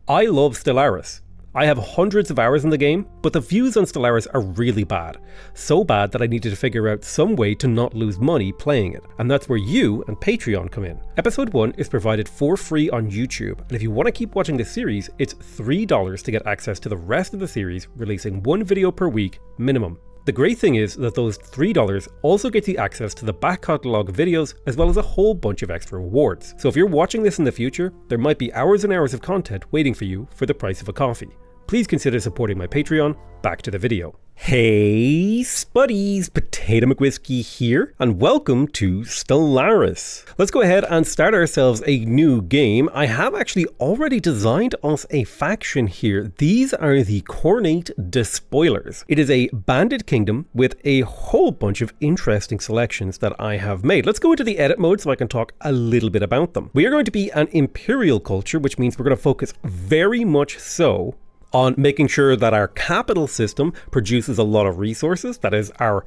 I love Stellaris. I have hundreds of hours in the game, but the views on Stellaris are really bad. So bad that I needed to figure out some way to not lose money playing it. And that's where you and Patreon come in. Episode 1 is provided for free on YouTube, and if you want to keep watching the series, it's $3 to get access to the rest of the series, releasing one video per week minimum. The great thing is that those $3 also gets you access to the back catalogue videos as well as a whole bunch of extra rewards. So if you're watching this in the future, there might be hours and hours of content waiting for you for the price of a coffee. Please consider supporting my Patreon. Back to the video. Hey Spuddies, PotatoMcWhiskey here, and welcome to Stellaris. Let's go ahead and start ourselves a new game. I have actually already designed us a faction here. These are the Khornate Despoilers. It is a banded kingdom with a whole bunch of interesting selections that I have made. Let's go into the edit mode so I can talk a little bit about them. We are going to be an imperial culture, which means we're going to focus very much so on making sure that our capital system produces a lot of resources. That is our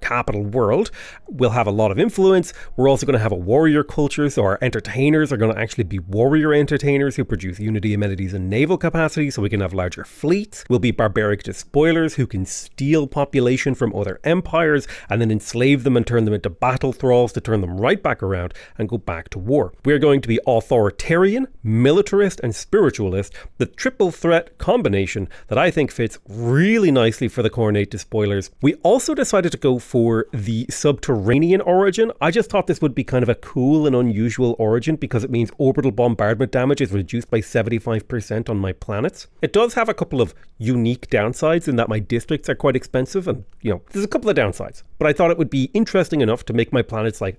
capital world. We'll have a lot of influence. We're also going to have a warrior culture, so our entertainers are going to actually be warrior entertainers who produce unity, amenities, and naval capacity, so we can have larger fleets. We'll be barbaric despoilers who can steal population from other empires and then enslave them and turn them into battle thralls to turn them right back around and go back to war. We're going to be authoritarian, militarist, and spiritualist, the triple threat combination that I think fits really nicely for the Khornate Despoilers. We also decided to go for the subterranean origin. I just thought this would be kind of a cool and unusual origin because it means orbital bombardment damage is reduced by 75% on my planets. It does have a couple of unique downsides in that my districts are quite expensive and, there's a couple of downsides. But I thought it would be interesting enough to make my planets like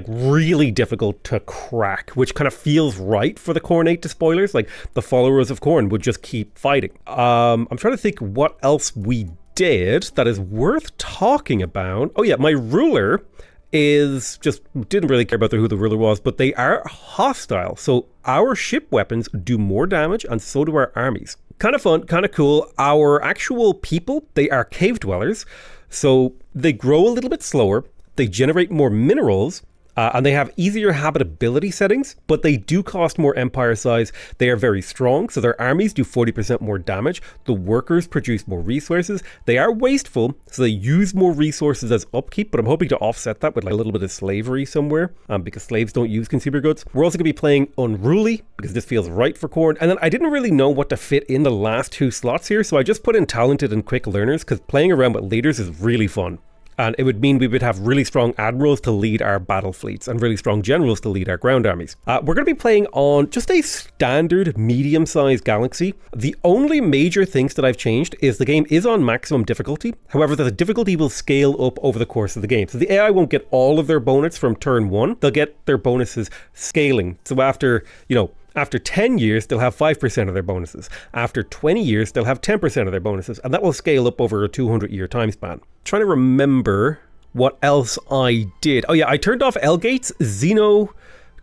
really difficult to crack, which kind of feels right for the Khornate Despoilers. Like the followers of Khorne would just keep fighting. I'm trying to think what else we did that is worth talking about. Oh yeah, my ruler didn't really care about who the ruler was, but they are hostile. So our ship weapons do more damage and so do our armies. Kind of fun, kind of cool. Our actual people, they are cave dwellers. So they grow a little bit slower. They generate more minerals. And they have easier habitability settings, but they do cost more empire size. They are very strong, so their armies do 40% more damage. The workers produce more resources. They are wasteful, so they use more resources as upkeep, but I'm hoping to offset that with a little bit of slavery somewhere, because slaves don't use consumer goods. We're also going to be playing unruly, because this feels right for Khorne. And then I didn't really know what to fit in the last two slots here, so I just put in talented and quick learners, because playing around with leaders is really fun. And it would mean we would have really strong admirals to lead our battle fleets and really strong generals to lead our ground armies. We're going to be playing on just a standard medium-sized galaxy. The only major things that I've changed is the game is on maximum difficulty. However, the difficulty will scale up over the course of the game. So the AI won't get all of their bonus from turn 1. They'll get their bonuses scaling. So after 10 years, they'll have 5% of their bonuses. After 20 years, they'll have 10% of their bonuses. And that will scale up over a 200-year time span. Trying to remember what else I did. Oh yeah, I turned off L-Gates, Xeno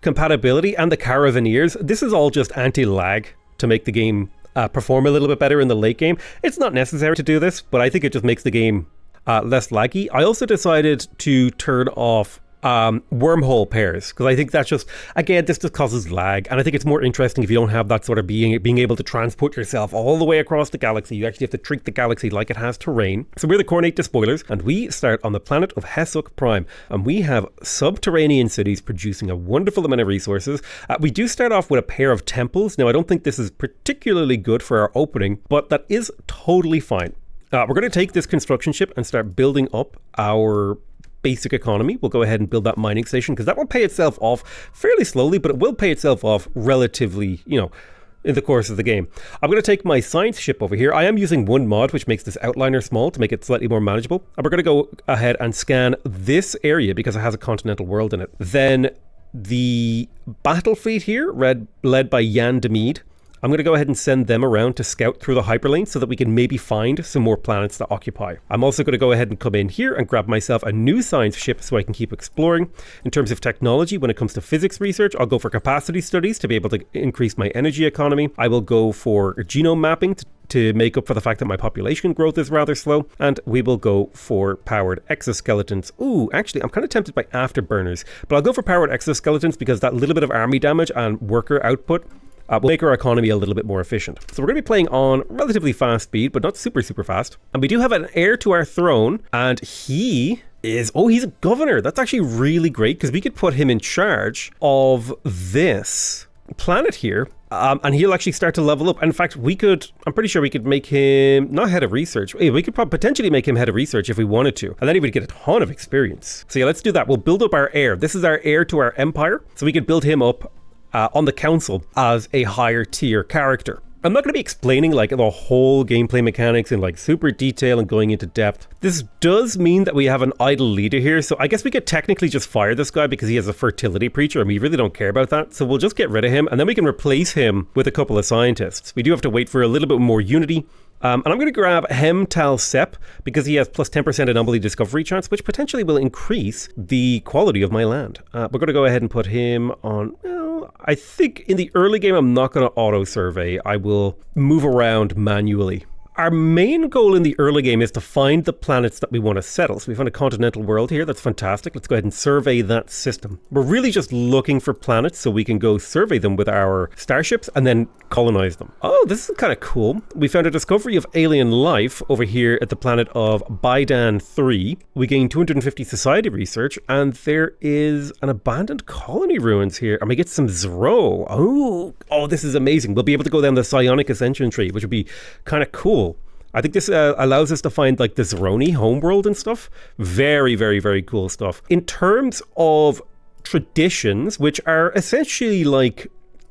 compatibility, and the Caravaneers. This is all just anti-lag to make the game perform a little bit better in the late game. It's not necessary to do this, but I think it just makes the game less laggy. I also decided to turn off wormhole pairs, because I think that's just, again, this just causes lag, and I think it's more interesting if you don't have that sort of being able to transport yourself all the way across the galaxy. You actually have to treat the galaxy like it has terrain. So we're the Khornate Despoilers, and we start on the planet of Hesuk Prime, and we have subterranean cities producing a wonderful amount of resources. We do start off with a pair of temples. Now, I don't think this is particularly good for our opening, but that is totally fine. We're going to take this construction ship and start building up our basic economy. We'll go ahead and build that mining station because that will pay itself off fairly slowly, but it will pay itself off relatively, in the course of the game. I'm going to take my science ship over here. I am using one mod, which makes this outliner small to make it slightly more manageable. And we're going to go ahead and scan this area because it has a continental world in it. Then the battle fleet here, led by Yan Demede. I'm going to go ahead and send them around to scout through the hyperlane so that we can maybe find some more planets to occupy. I'm also going to go ahead and come in here and grab myself a new science ship so I can keep exploring. In terms of technology, when it comes to physics research, I'll go for capacity studies to be able to increase my energy economy. I will go for genome mapping to make up for the fact that my population growth is rather slow, and we will go for powered exoskeletons. Ooh, actually, I'm kind of tempted by afterburners, but I'll go for powered exoskeletons because that little bit of army damage and worker output will make our economy a little bit more efficient. So we're going to be playing on relatively fast speed, but not super, super fast. And we do have an heir to our throne, and he is, oh, he's a governor. That's actually really great because we could put him in charge of this planet here. And he'll actually start to level up. In fact, I'm pretty sure we could make him not head of research. We could potentially make him head of research if we wanted to. And then he would get a ton of experience. So yeah, let's do that. We'll build up our heir. This is our heir to our empire. So we could build him up on the council as a higher tier character. I'm not going to be explaining like the whole gameplay mechanics in like super detail and going into depth. This does mean that we have an idle leader here, so I guess we could technically just fire this guy because he has a fertility preacher and we really don't care about that. So we'll just get rid of him and then we can replace him with a couple of scientists. We do have to wait for a little bit more unity. And I'm going to grab Hem Tal Sep because he has plus 10% anomaly discovery chance, which potentially will increase the quality of my land. We're going to go ahead and put him on, well, I think in the early game, I'm not going to auto survey. I will move around manually. Our main goal in the early game is to find the planets that we want to settle. So we found a continental world here. That's fantastic. Let's go ahead and survey that system. We're really just looking for planets so we can go survey them with our starships and then colonize them. Oh, this is kind of cool. We found a discovery of alien life over here at the planet of Baidan 3. We gained 250 society research and there is an abandoned colony ruins here. And we get some Zro. Oh, this is amazing. We'll be able to go down the Psionic Ascension tree, which would be kind of cool. I think this allows us to find like the Zeroni homeworld and stuff. Very, very, very cool stuff. In terms of traditions, which are essentially like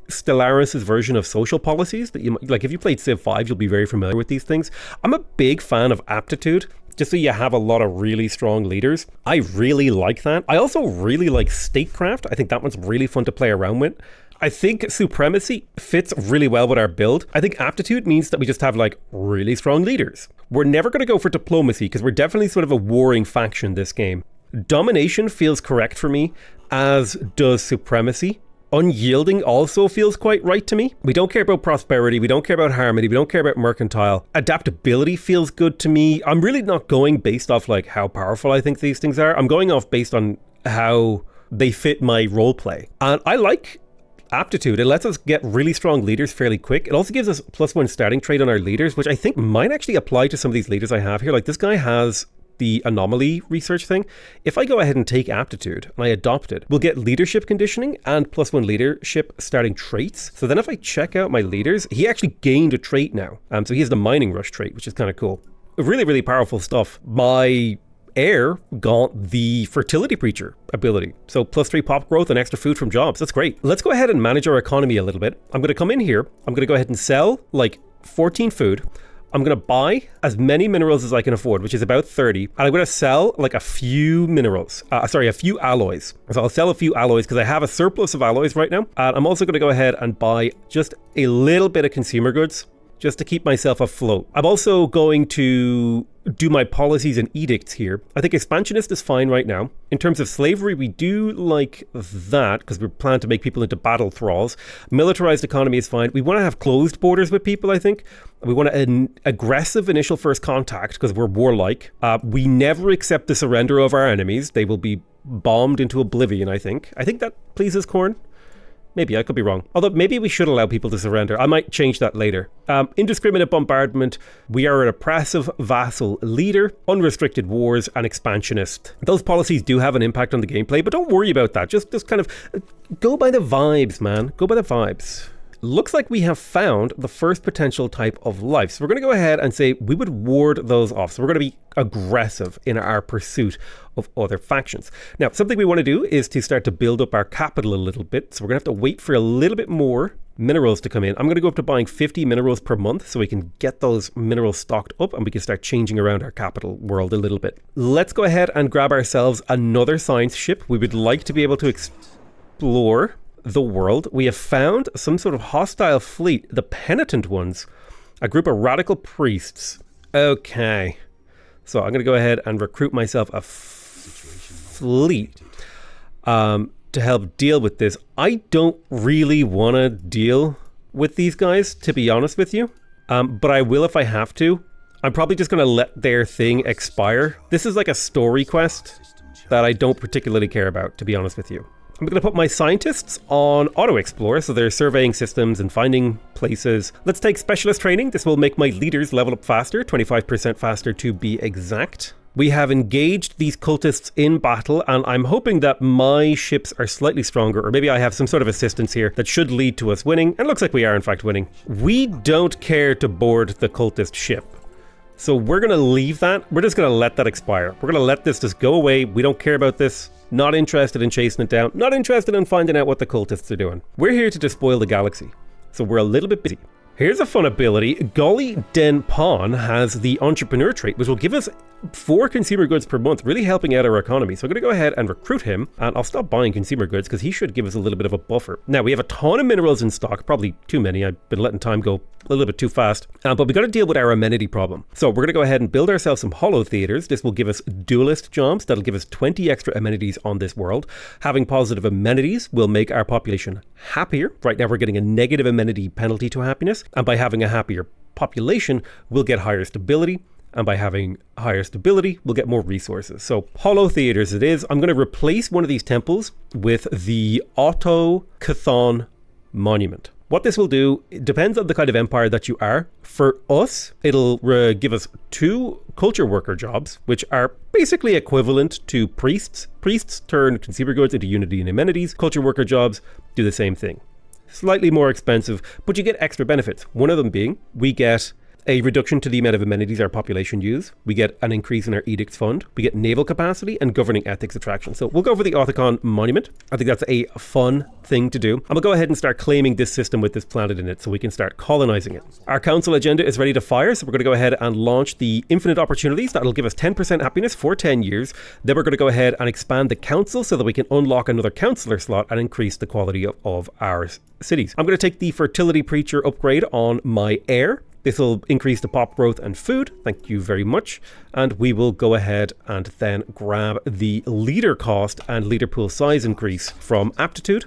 Stellaris' version of social policies, that you like if you played Civ 5, you'll be very familiar with these things. I'm a big fan of aptitude, just so you have a lot of really strong leaders. I really like that. I also really like statecraft. I think that one's really fun to play around with. I think supremacy fits really well with our build. I think aptitude means that we just have like really strong leaders. We're never going to go for diplomacy because we're definitely sort of a warring faction this game. Domination feels correct for me, as does supremacy. Unyielding also feels quite right to me. We don't care about prosperity. We don't care about harmony. We don't care about mercantile. Adaptability feels good to me. I'm really not going based off like how powerful I think these things are. I'm going off based on how they fit my role play. And I like aptitude. It lets us get really strong leaders fairly quick. It also gives us +1 starting trait on our leaders, which I think might actually apply to some of these leaders I have here. Like this guy has the anomaly research thing. If I go ahead and take aptitude and I adopt it, we'll get leadership conditioning and +1 leadership starting traits. So then if I check out my leaders, he actually gained a trait now. So he has the mining rush trait, which is kind of cool. Really, really powerful stuff. My heir got the fertility preacher ability. So +3 pop growth and extra food from jobs. That's great. Let's go ahead and manage our economy a little bit. I'm going to come in here. I'm going to go ahead and sell like 14 food. I'm going to buy as many minerals as I can afford, which is about 30. And I'm going to sell like a few minerals. A few alloys. So I'll sell a few alloys because I have a surplus of alloys right now. And I'm also going to go ahead and buy just a little bit of consumer goods just to keep myself afloat. I'm also going to do my policies and edicts here. I think expansionist is fine right now. In terms of slavery, we do like that because we plan to make people into battle thralls. Militarized economy is fine. We want to have closed borders with people, I think. We want an aggressive initial first contact because we're warlike. We never accept the surrender of our enemies. They will be bombed into oblivion, I think. I think that pleases Khorn. Maybe, I could be wrong. Although maybe we should allow people to surrender. I might change that later. Indiscriminate bombardment. We are an oppressive vassal leader. Unrestricted wars and expansionist. Those policies do have an impact on the gameplay, but don't worry about that. Just kind of go by the vibes, man. Go by the vibes. Looks like we have found the first potential type of life. So we're going to go ahead and say we would ward those off. So we're going to be aggressive in our pursuit of other factions. Now, something we want to do is to start to build up our capital a little bit. So we're going to have to wait for a little bit more minerals to come in. I'm going to go up to buying 50 minerals per month so we can get those minerals stocked up and we can start changing around our capital world a little bit. Let's go ahead and grab ourselves another science ship. We would like to be able to explore the world. We have found some sort of hostile fleet, the Penitent Ones, a group of radical priests. Okay, so I'm going to go ahead and recruit myself a fleet to help deal with this. I don't really want to deal with these guys, to be honest with you, but I will if I have to. I'm probably just going to let their thing expire. This is like a story quest that I don't particularly care about, to be honest with you. I'm going to put my scientists on auto-explore, so they're surveying systems and finding places. Let's take specialist training. This will make my leaders level up faster, 25% faster to be exact. We have engaged these cultists in battle, and I'm hoping that my ships are slightly stronger, or maybe I have some sort of assistance here that should lead to us winning, and it looks like we are in fact winning. We don't care to board the cultist ship. So we're going to leave that. We're just going to let that expire. We're going to let this just go away. We don't care about this. Not interested in chasing it down. Not interested in finding out what the cultists are doing. We're here to despoil the galaxy. So we're a little bit busy. Here's a fun ability. Golly Den Pon has the entrepreneur trait, which will give us 4 consumer goods per month, really helping out our economy. So I'm going to go ahead and recruit him, and I'll stop buying consumer goods because he should give us a little bit of a buffer. Now, we have a ton of minerals in stock, probably too many. I've been letting time go a little bit too fast, but we got to deal with our amenity problem. So we're going to go ahead and build ourselves some holo theaters. This will give us duelist jobs. That'll give us 20 extra amenities on this world. Having positive amenities will make our population happier. Right now, we're getting a negative amenity penalty to happiness, and by having a happier population, we'll get higher stability. And by having higher stability, we'll get more resources. So holo theaters it is. I'm going to replace one of these temples with the Otto Chthon monument. What this will do, it depends on the kind of empire that you are. For us, it'll give us 2 culture worker jobs, which are basically equivalent to priests. Priests turn consumer goods into unity and amenities. Culture worker jobs do the same thing. Slightly more expensive, but you get extra benefits. One of them being, we get a reduction to the amount of amenities our population use. We get an increase in our edicts fund. We get naval capacity and governing ethics attraction. So we'll go for the Othicon monument. I think that's a fun thing to do. I'm going to go ahead and start claiming this system with this planet in it so we can start colonizing it. Our council agenda is ready to fire, so we're going to go ahead and launch the infinite opportunities. That'll give us 10% happiness for 10 years. Then we're going to go ahead and expand the council so that we can unlock another councillor slot and increase the quality of our cities. I'm going to take the fertility preacher upgrade on my heir. This will increase the pop growth and food. Thank you very much. And we will go ahead and then grab the leader cost and leader pool size increase from aptitude.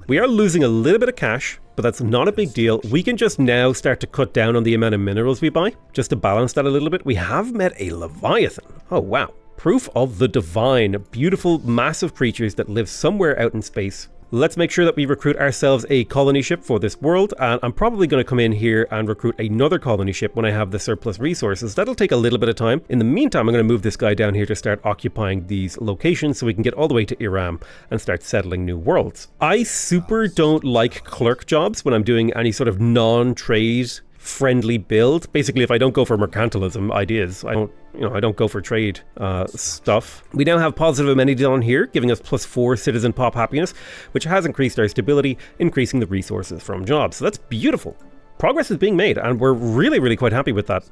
We are losing a little bit of cash, but that's not a big deal. We can just now start to cut down on the amount of minerals we buy, just to balance that a little bit. We have met a Leviathan. Oh, wow. Proof of the divine. Beautiful, massive creatures that live somewhere out in space. Let's make sure that we recruit ourselves a colony ship for this world, and I'm probably going to come in here and recruit another colony ship when I have the surplus resources. That'll take a little bit of time. In the meantime, I'm going to move this guy down here to start occupying these locations so we can get all the way to Iram and start settling new worlds. I super don't like clerk jobs when I'm doing any sort of non-trade friendly build. Basically, if I don't go for mercantilism ideas, I don't go for trade stuff. We now have positive amenities on here, giving us +4 citizen pop happiness, which has increased our stability, increasing the resources from jobs. So that's beautiful. Progress is being made, and we're really, really quite happy with that.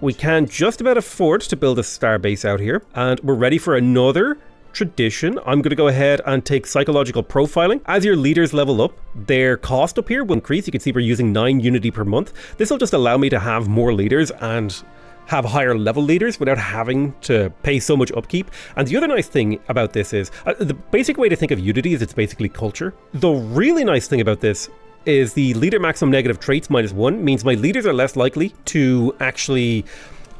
We can just about afford to build a star base out here, and we're ready for another tradition. I'm going to go ahead and take psychological profiling. As your leaders level up, their cost up here will increase. You can see we're using 9 unity per month. This will just allow me to have more leaders and have higher level leaders without having to pay so much upkeep. And the other nice thing about this is, the basic way to think of unity is it's basically culture. The really nice thing about this is the leader maximum negative traits -1 means my leaders are less likely to actually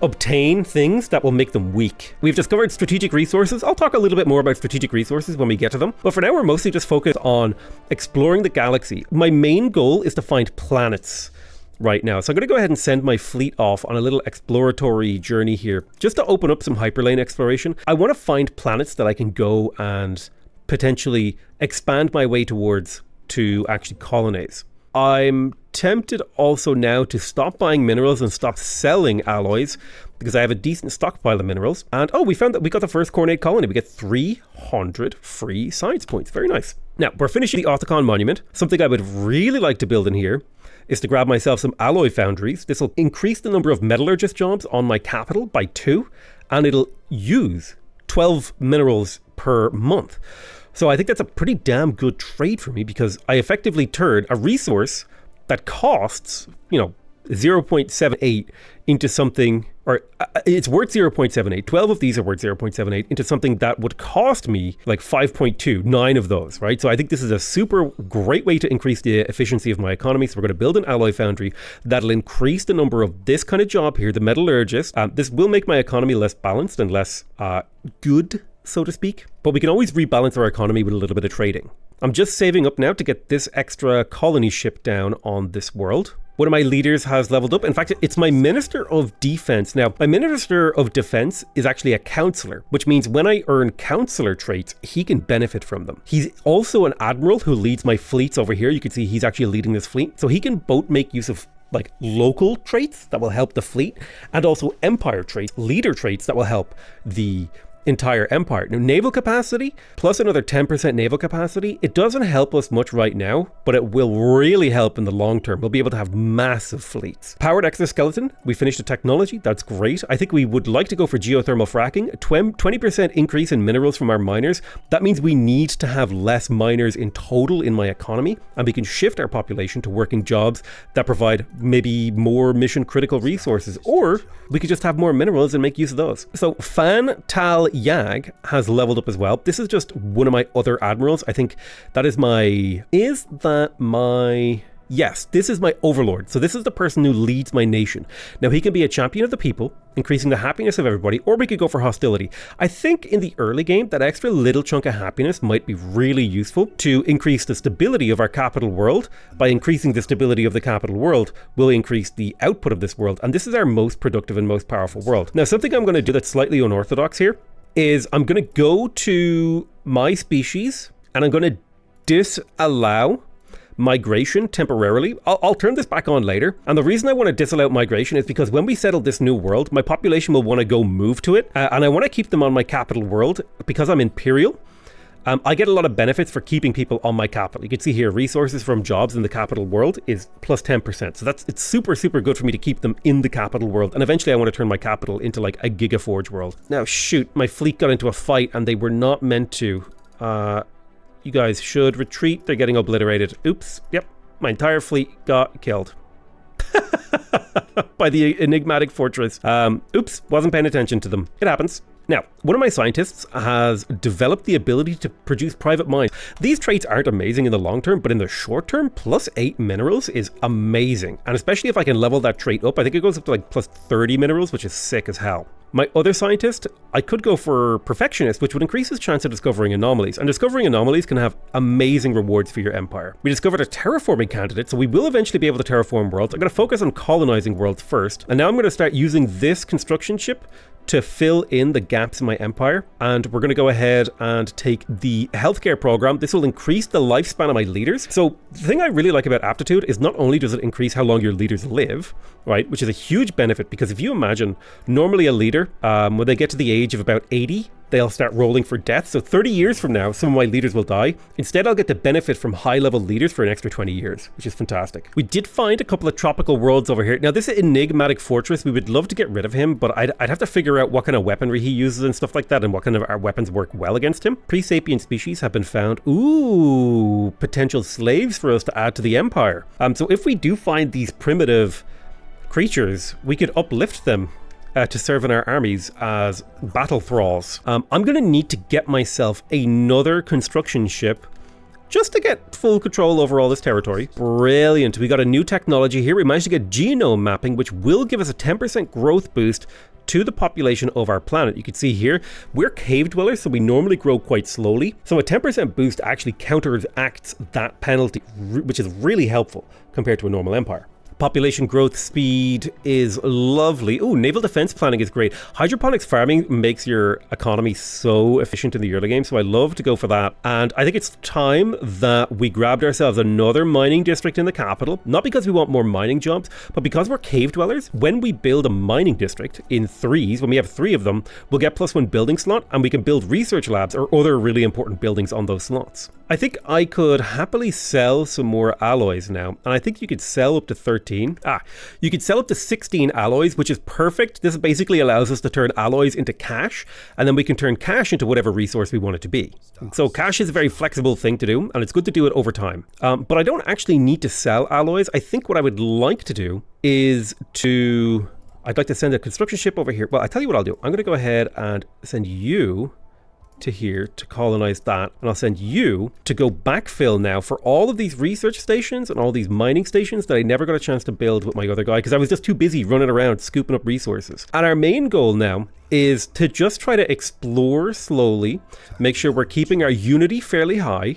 obtain things that will make them weak. We've discovered strategic resources. I'll talk a little bit more about strategic resources when we get to them. But for now, we're mostly just focused on exploring the galaxy. My main goal is to find planets right now. So I'm going to go ahead and send my fleet off on a little exploratory journey here, just to open up some hyperlane exploration. I want to find planets that I can go and potentially expand my way towards to actually colonize. I'm tempted also now to stop buying minerals and stop selling alloys because I have a decent stockpile of minerals. And we found that we got the first Khornate colony. We get 300 free science points. Very nice. Now, we're finishing the Othicon monument. Something I would really like to build in here is to grab myself some alloy foundries. This will increase the number of metallurgist jobs on my capital by 2, and it'll use 12 minerals per month. So I think that's a pretty damn good trade for me because I effectively turn a resource that costs, 0.78 into something, or it's worth 0.78. 12 of these are worth 0.78 into something that would cost me like 5.2, 9 of those, right? So I think this is a super great way to increase the efficiency of my economy. So we're going to build an alloy foundry that'll increase the number of this kind of job here, the metallurgist. This will make my economy less balanced and less good so to speak. But we can always rebalance our economy with a little bit of trading. I'm just saving up now to get this extra colony ship down on this world. One of my leaders has leveled up. In fact, it's my Minister of Defense. Now, my Minister of Defense is actually a counselor, which means when I earn counselor traits, he can benefit from them. He's also an admiral who leads my fleets over here. You can see he's actually leading this fleet. So he can both make use of like local traits that will help the fleet and also empire traits, leader traits that will help the entire empire. Now, naval capacity plus another 10% naval capacity, it doesn't help us much right now, but it will really help in the long term. We'll be able to have massive fleets. Powered exoskeleton, we finished the technology, that's great. I think we would like to go for geothermal fracking, 20% increase in minerals from our miners. That means we need to have less miners in total in my economy, and we can shift our population to working jobs that provide maybe more mission critical resources, or we could just have more minerals and make use of those. So Fan Tal Yag has leveled up as well. This is just one of my other admirals. I think that is my... Yes, this is my overlord. So this is the person who leads my nation. Now he can be a champion of the people, increasing the happiness of everybody, or we could go for hostility. I think in the early game, that extra little chunk of happiness might be really useful to increase the stability of our capital world. By increasing the stability of the capital world, we'll increase the output of this world. And this is our most productive and most powerful world. Now, something I'm going to do that's slightly unorthodox here is I'm going to go to my species and I'm going to disallow migration temporarily. I'll turn this back on later. And the reason I want to disallow migration is because when we settle this new world, my population will want to go move to it. And I want to keep them on my capital world because I'm imperial. I get a lot of benefits for keeping people on my capital. You can see here, resources from jobs in the capital world is plus 10%. So it's super, super good for me to keep them in the capital world. And eventually I want to turn my capital into like a Gigaforge world. Now, shoot, my fleet got into a fight and they were not meant to. You guys should retreat. They're getting obliterated. Oops. Yep. My entire fleet got killed. By the enigmatic fortress. Oops. Wasn't paying attention to them. It happens. Now, one of my scientists has developed the ability to produce private mines. These traits aren't amazing in the long term, but in the short term, plus 8 minerals is amazing. And especially if I can level that trait up, I think it goes up to like plus 30 minerals, which is sick as hell. My other scientist, I could go for Perfectionist, which would increase his chance of discovering anomalies. And discovering anomalies can have amazing rewards for your empire. We discovered a terraforming candidate, so we will eventually be able to terraform worlds. I'm going to focus on colonizing worlds first. And now I'm going to start using this construction ship to fill in the gaps in my empire. And we're going to go ahead and take the healthcare program. This will increase the lifespan of my leaders. So the thing I really like about aptitude is not only does it increase how long your leaders live, right, which is a huge benefit, because if you imagine normally a leader, when they get to the age of about 80, they'll start rolling for death. So 30 years from now, some of my leaders will die. Instead, I'll get to benefit from high-level leaders for an extra 20 years, which is fantastic. We did find a couple of tropical worlds over here. Now, this enigmatic fortress, we would love to get rid of him, but I'd have to figure out what kind of weaponry he uses and stuff like that, and what kind of our weapons work well against him. Pre-sapient species have been found. Ooh, potential slaves for us to add to the empire. So if we do find these primitive creatures, we could uplift them to serve in our armies as battle thralls. I'm going to need to get myself another construction ship just to get full control over all this territory. Brilliant. We got a new technology here. We managed to get genome mapping, which will give us a 10% growth boost to the population of our planet. You can see here, we're cave dwellers, so we normally grow quite slowly. So a 10% boost actually counteracts that penalty, which is really helpful compared to a normal empire. Population growth speed is lovely. Oh, naval defense planning is great. Hydroponics farming makes your economy so efficient in the early game, so I love to go for that. And I think it's time that we grabbed ourselves another mining district in the capital, not because we want more mining jobs, but because we're cave dwellers. When we build a mining district in threes, when we have 3 of them, we'll get +1 building slot, and we can build research labs or other really important buildings on those slots. I think I could happily sell some more alloys now, and I think you could sell up to 13. You could sell up to 16 alloys, which is perfect. This basically allows us to turn alloys into cash, and then we can turn cash into whatever resource we want it to be. So cash is a very flexible thing to do, and it's good to do it over time. But I don't actually need to sell alloys. I think what I would like to do is I'd like to send a construction ship over here. Well, I tell you what I'll do. I'm going to go ahead and send you to here to colonize that, and I'll send you to go backfill now for all of these research stations and all these mining stations that I never got a chance to build with my other guy because I was just too busy running around scooping up resources. And our main goal now is to just try to explore slowly, make sure we're keeping our unity fairly high.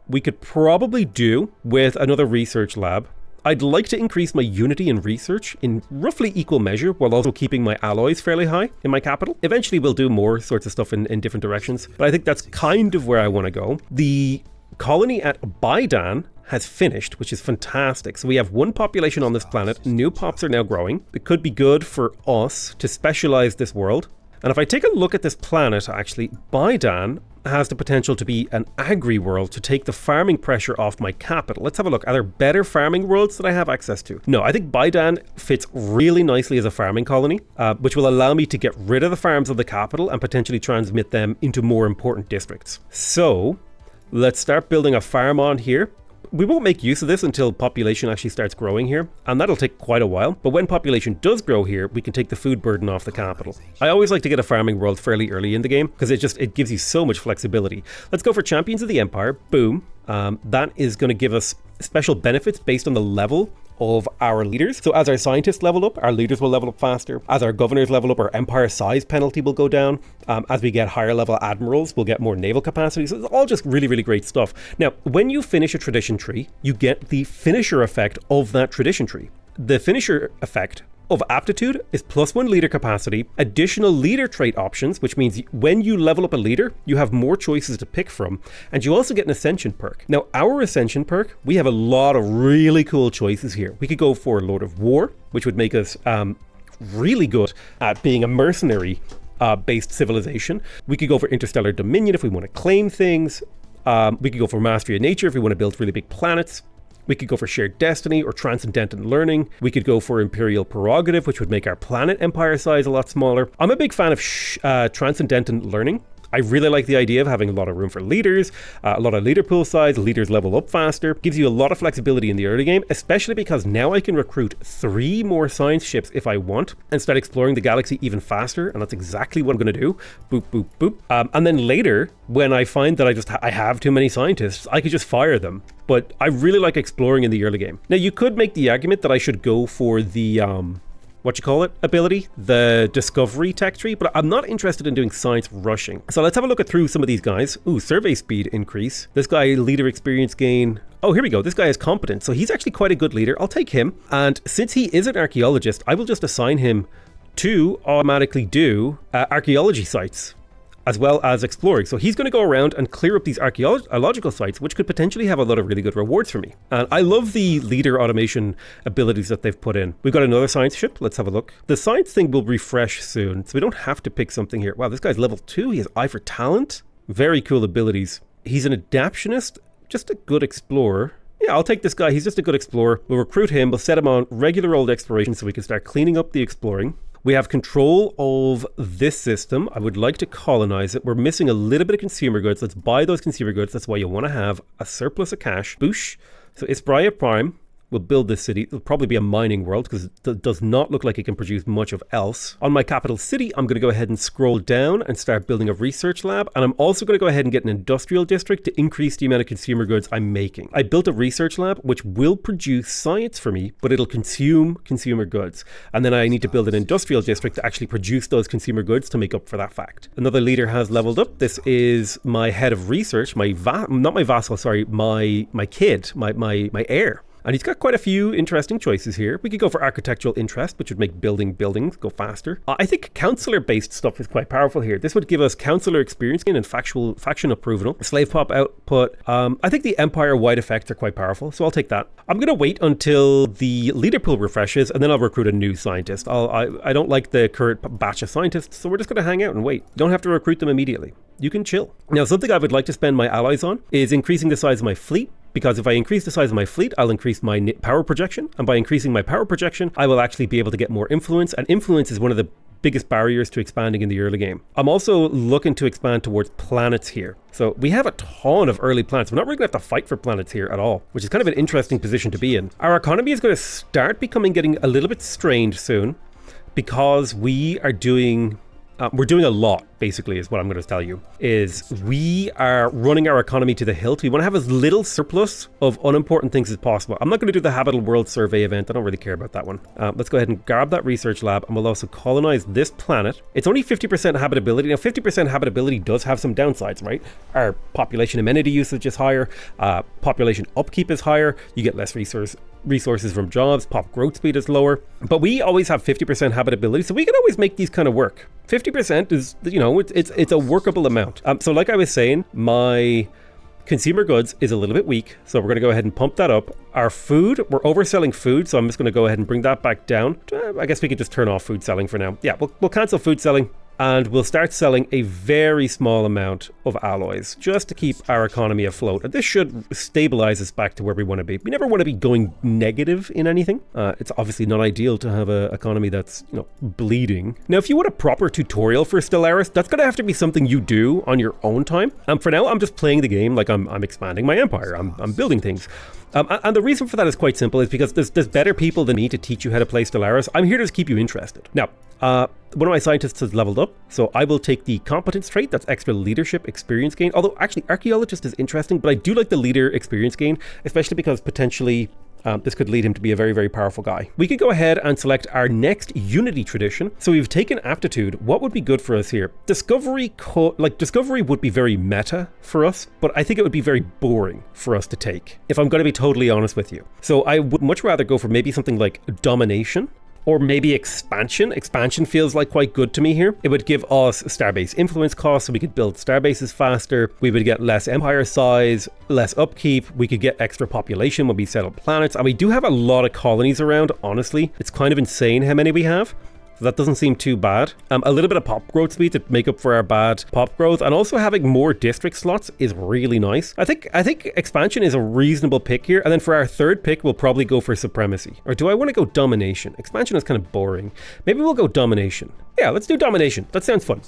We could probably do with another research lab. I'd like to increase my unity and research in roughly equal measure while also keeping my alloys fairly high in my capital. Eventually we'll do more sorts of stuff in different directions, but I think that's kind of where I want to go. The colony at Baidan has finished, which is fantastic. So we have one population on this planet. New pops are now growing. It could be good for us to specialize this world. And if I take a look at this planet, actually, Baidan has the potential to be an agri-world to take the farming pressure off my capital. Let's have a look. Are there better farming worlds that I have access to? No, I think Baidan fits really nicely as a farming colony, which will allow me to get rid of the farms of the capital and potentially transmit them into more important districts. So let's start building a farm on here. We won't make use of this until population actually starts growing here, and that'll take quite a while. But when population does grow here, we can take the food burden off the capital. I always like to get a farming world fairly early in the game because it gives you so much flexibility. Let's go for Champions of the Empire. Boom. That is going to give us special benefits based on the level of our leaders. So as our scientists level up, our leaders will level up faster. As our governors level up, our empire size penalty will go down. As we get higher level admirals, we'll get more naval capacity. So it's all just really, really great stuff. Now, when you finish a tradition tree, you get the finisher effect of that tradition tree. The finisher effect of aptitude is +1 leader capacity, additional leader trait options, which means when you level up a leader, you have more choices to pick from, and you also get an ascension perk. Now, our ascension perk, we have a lot of really cool choices here. We could go for Lord of War, which would make us really good at being a mercenary based civilization. We could go for Interstellar Dominion if we want to claim things. We could go for Mastery of Nature if we want to build really big planets. We could go for Shared Destiny or Transcendental Learning. We could go for Imperial Prerogative, which would make our planet empire size a lot smaller. I'm a big fan of Transcendental Learning. I really like the idea of having a lot of room for leaders, a lot of leader pool size, leaders level up faster. Gives you a lot of flexibility in the early game, especially because now I can recruit 3 more science ships if I want and start exploring the galaxy even faster, and that's exactly what I'm going to do. Boop, boop, boop. And then later, when I find that I have too many scientists, I could just fire them. But I really like exploring in the early game. Now, you could make the argument that I should go for the ability, the discovery tech tree, but I'm not interested in doing science rushing. So let's have a look through some of these guys. Ooh, survey speed increase. This guy, leader experience gain. Oh, here we go. This guy is competent. So he's actually quite a good leader. I'll take him. And since he is an archaeologist, I will just assign him to automatically do archaeology sites, as well as exploring. So he's going to go around and clear up these archaeological sites, which could potentially have a lot of really good rewards for me. And I love the leader automation abilities that they've put in. We've got another science ship. Let's have a look. The science thing will refresh soon, so we don't have to pick something here. Wow, this guy's level 2. He has eye for talent. Very cool abilities. He's an adaptionist, just a good explorer. Yeah, I'll take this guy. He's just a good explorer. We'll recruit him. We'll set him on regular old exploration so we can start cleaning up the exploring. We have control of this system. I would like to colonize it. We're missing a little bit of consumer goods. Let's buy those consumer goods. That's why you want to have a surplus of cash. Boosh. So Isbraya Prime will build this city. It'll probably be a mining world because it does not look like it can produce much of else. On my capital city, I'm going to go ahead and scroll down and start building a research lab. And I'm also going to go ahead and get an industrial district to increase the amount of consumer goods I'm making. I built a research lab which will produce science for me, but it'll consume consumer goods. And then I need to build an industrial district to actually produce those consumer goods to make up for that fact. Another leader has leveled up. This is my head of research, my kid, my heir. And he's got quite a few interesting choices here. We could go for architectural interest, which would make building buildings go faster. I think counselor-based stuff is quite powerful here. This would give us counselor experience gain and faction approval. Slave pop output. I think the empire-wide effects are quite powerful, so I'll take that. I'm going to wait until the leader pool refreshes, and then I'll recruit a new scientist. I don't like the current batch of scientists, so we're just going to hang out and wait. You don't have to recruit them immediately. You can chill. Now, something I would like to spend my allies on is increasing the size of my fleet. Because if I increase the size of my fleet, I'll increase my power projection. And by increasing my power projection, I will actually be able to get more influence. And influence is one of the biggest barriers to expanding in the early game. I'm also looking to expand towards planets here. So we have a ton of early planets. We're not really going to have to fight for planets here at all, which is kind of an interesting position to be in. Our economy is going to start getting a little bit strained soon because we are doing we're doing a lot, basically, is what I'm going to tell you, is we are running our economy to the hilt. We want to have as little surplus of unimportant things as possible. I'm not going to do the Habitable World Survey event. I don't really care about that one. Let's go ahead and grab that research lab, and we'll also colonize this planet. It's only 50% habitability. Now, 50% habitability does have some downsides, right? Our population amenity usage is higher. Population upkeep is higher. You get less resources from jobs. Pop growth speed is lower. But we always have 50% habitability, so we can always make these kind of work. 50% is, it's a workable amount. So like I was saying, my consumer goods is a little bit weak, so we're going to go ahead and pump that up. Our food, we're overselling food, so I'm just going to go ahead and bring that back down. I guess we could just turn off food selling for now. Yeah, we'll cancel food selling. And we'll start selling a very small amount of alloys just to keep our economy afloat. And this should stabilize us back to where we want to be. We never want to be going negative in anything. It's obviously not ideal to have an economy that's, bleeding. Now, if you want a proper tutorial for Stellaris, that's going to have to be something you do on your own time. And for now, I'm just playing the game like I'm expanding my empire. I'm building things. And the reason for that is quite simple, is because there's better people than me to teach you how to play Stellaris. I'm here to just keep you interested. Now, one of my scientists has leveled up, so I will take the competence trait. That's extra leadership experience gain. Although actually archaeologist is interesting, but I do like the leader experience gain, especially because potentially this could lead him to be a very, very powerful guy. We could go ahead and select our next unity tradition. So we've taken aptitude. What would be good for us here? Discovery would be very meta for us, but I think it would be very boring for us to take, if I'm going to be totally honest with you. So I would much rather go for maybe something like domination, or maybe expansion. Expansion feels like quite good to me here. It would give us starbase influence costs, so we could build starbases faster. We would get less empire size, less upkeep. We could get extra population when we settle planets. And we do have a lot of colonies around, honestly. It's kind of insane how many we have. So that doesn't seem too bad. A little bit of pop growth speed to make up for our bad pop growth, and also having more district slots is really nice. I think expansion is a reasonable pick here, and then for our third pick, we'll probably go for supremacy. Or do I want to go domination? Expansion is kind of boring. Maybe we'll go domination. Yeah, let's do domination. That sounds fun.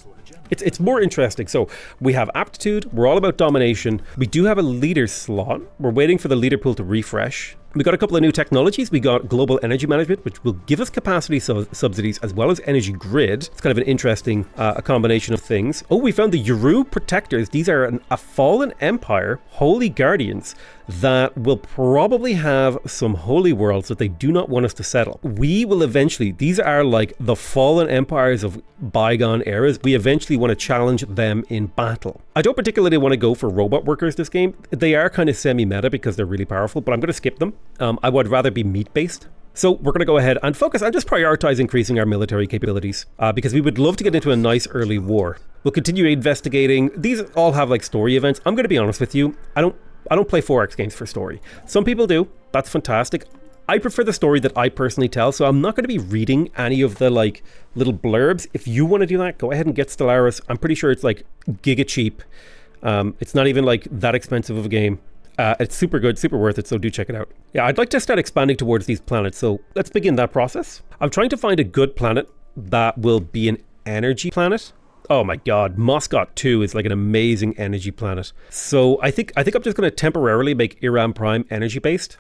It's more interesting. So we have aptitude. We're all about domination. We do have a leader slot. We're waiting for the leader pool to refresh. We got a couple of new technologies. We got global energy management, which will give us capacity subsidies as well as energy grid. It's kind of an interesting combination of things. Oh, we found the Uru protectors. These are a fallen empire, holy guardians, that will probably have some holy worlds that they do not want us to settle. We will eventually, these are like the fallen empires of bygone eras. We eventually want to challenge them in battle. I don't particularly want to go for robot workers this game. They are kind of semi-meta because they're really powerful, but I'm going to skip them. I would rather be meat-based. So we're going to go ahead and focus on just prioritize increasing our military capabilities because we would love to get into a nice early war. We'll continue investigating. These all have like story events. I'm going to be honest with you. I don't play 4X games for story. Some people do. That's fantastic. I prefer the story that I personally tell, so I'm not going to be reading any of the like little blurbs. If you want to do that, go ahead and get Stellaris. I'm pretty sure it's like giga cheap. It's not even like that expensive of a game. It's super good, super worth it, so do check it out. Yeah, I'd like to start expanding towards these planets, so let's begin that process. I'm trying to find a good planet that will be an energy planet. Oh my god, Moscot 2 is like an amazing energy planet. So I think I'm just going to temporarily make Iran Prime energy based,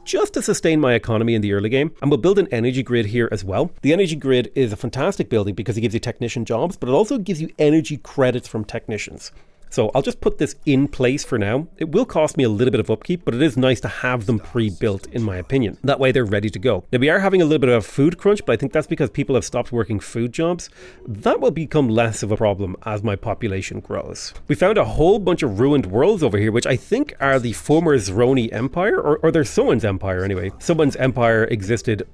just to sustain my economy in the early game. And we'll build an energy grid here as well. The energy grid is a fantastic building because it gives you technician jobs, but it also gives you energy credits from technicians. So I'll just put this in place for now. It will cost me a little bit of upkeep, but it is nice to have them pre-built, in my opinion. That way they're ready to go. Now we are having a little bit of a food crunch, but I think that's because people have stopped working food jobs. That will become less of a problem as my population grows. We found a whole bunch of ruined worlds over here, which I think are the former Zroni Empire, or they're someone's empire anyway. Someone's empire existed,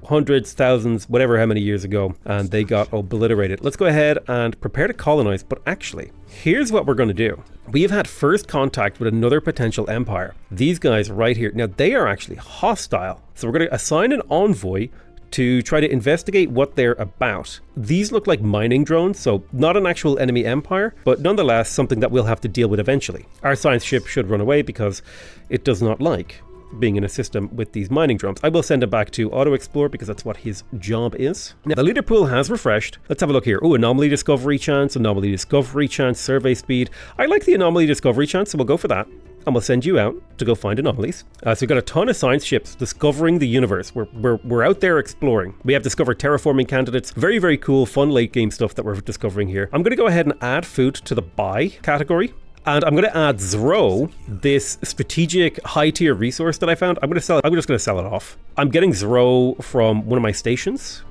hundreds, thousands, whatever how many years ago, and they got obliterated. Let's go ahead and prepare to colonize, but actually, here's what we're going to do. We have had first contact with another potential empire. These guys right here, now they are actually hostile. So we're going to assign an envoy to try to investigate what they're about. These look like mining drones, so not an actual enemy empire, but nonetheless something that we'll have to deal with eventually. Our science ship should run away because it does not like being in a system with these mining drones. I will send him back to auto explore because that's what his job is. Now the leader pool has refreshed. Let's have a look here. Oh, anomaly discovery chance, survey speed. I like the anomaly discovery chance, so we'll go for that. and we'll send you out to go find anomalies. So we've got a ton of science ships discovering the universe. We're out there exploring. We have discovered terraforming candidates. Very, very cool, fun late game stuff that we're discovering here. I'm going to go ahead and add food to the buy category. And I'm going to add Zro, this strategic high-tier resource that I found. I'm just going to sell it off. I'm getting Zro from one of my stations.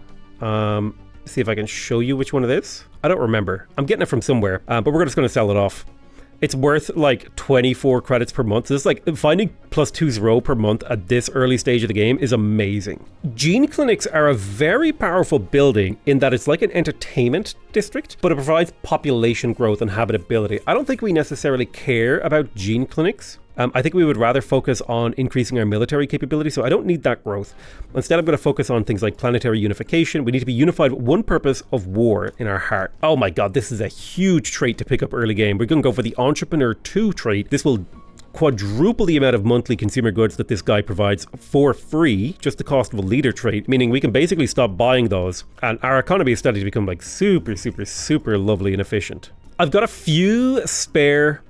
See if I can show you which one it is. I don't remember. I'm getting it from somewhere, but we're just going to sell it off. It's worth like 24 credits per month. So it's like finding +2 Zro per month at this early stage of the game is amazing. Gene clinics are a very powerful building in that it's like an entertainment district, but it provides population growth and habitability. I don't think we necessarily care about gene clinics. I think we would rather focus on increasing our military capability, so I don't need that growth. Instead, I'm going to focus on things like planetary unification. We need to be unified with one purpose of war in our heart. Oh my god, this is a huge trait to pick up early game. We're going to go for the Entrepreneur 2 trait. This will quadruple the amount of monthly consumer goods that this guy provides for free, just the cost of a leader trait, meaning we can basically stop buying those, and our economy is starting to become like super, super, super lovely and efficient. I've got a few spare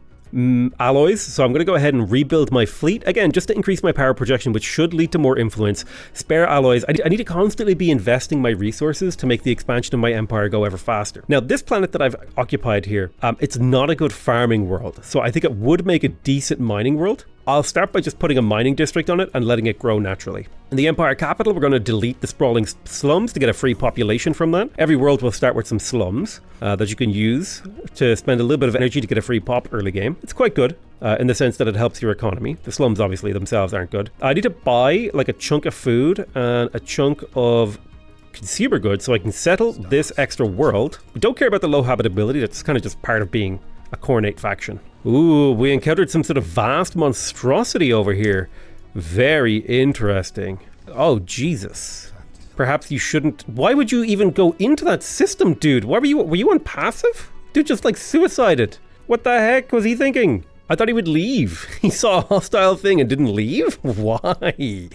alloys, so I'm going to go ahead and rebuild my fleet again just to increase my power projection, which should lead to more influence. Spare alloys. I need to constantly be investing my resources to make the expansion of my empire go ever faster. Now this planet that I've occupied here, it's not a good farming world, so I think it would make a decent mining world. I'll start by just putting a mining district on it and letting it grow naturally. In the Empire capital, we're going to delete the sprawling slums to get a free population from that. Every world will start with some slums that you can use to spend a little bit of energy to get a free pop early game. It's quite good in the sense that it helps your economy. The slums obviously themselves aren't good. I need to buy like a chunk of food and a chunk of consumer goods so I can settle this extra world. We don't care about the low habitability. That's kind of just part of being a Khornate faction. Ooh, we encountered some sort of vast monstrosity over here. Very interesting. Oh, Jesus. Perhaps you shouldn't... Why would you even go into that system, dude? Were you on passive? Dude just like suicided. What the heck was he thinking? I thought he would leave. He saw a hostile thing and didn't leave? Why?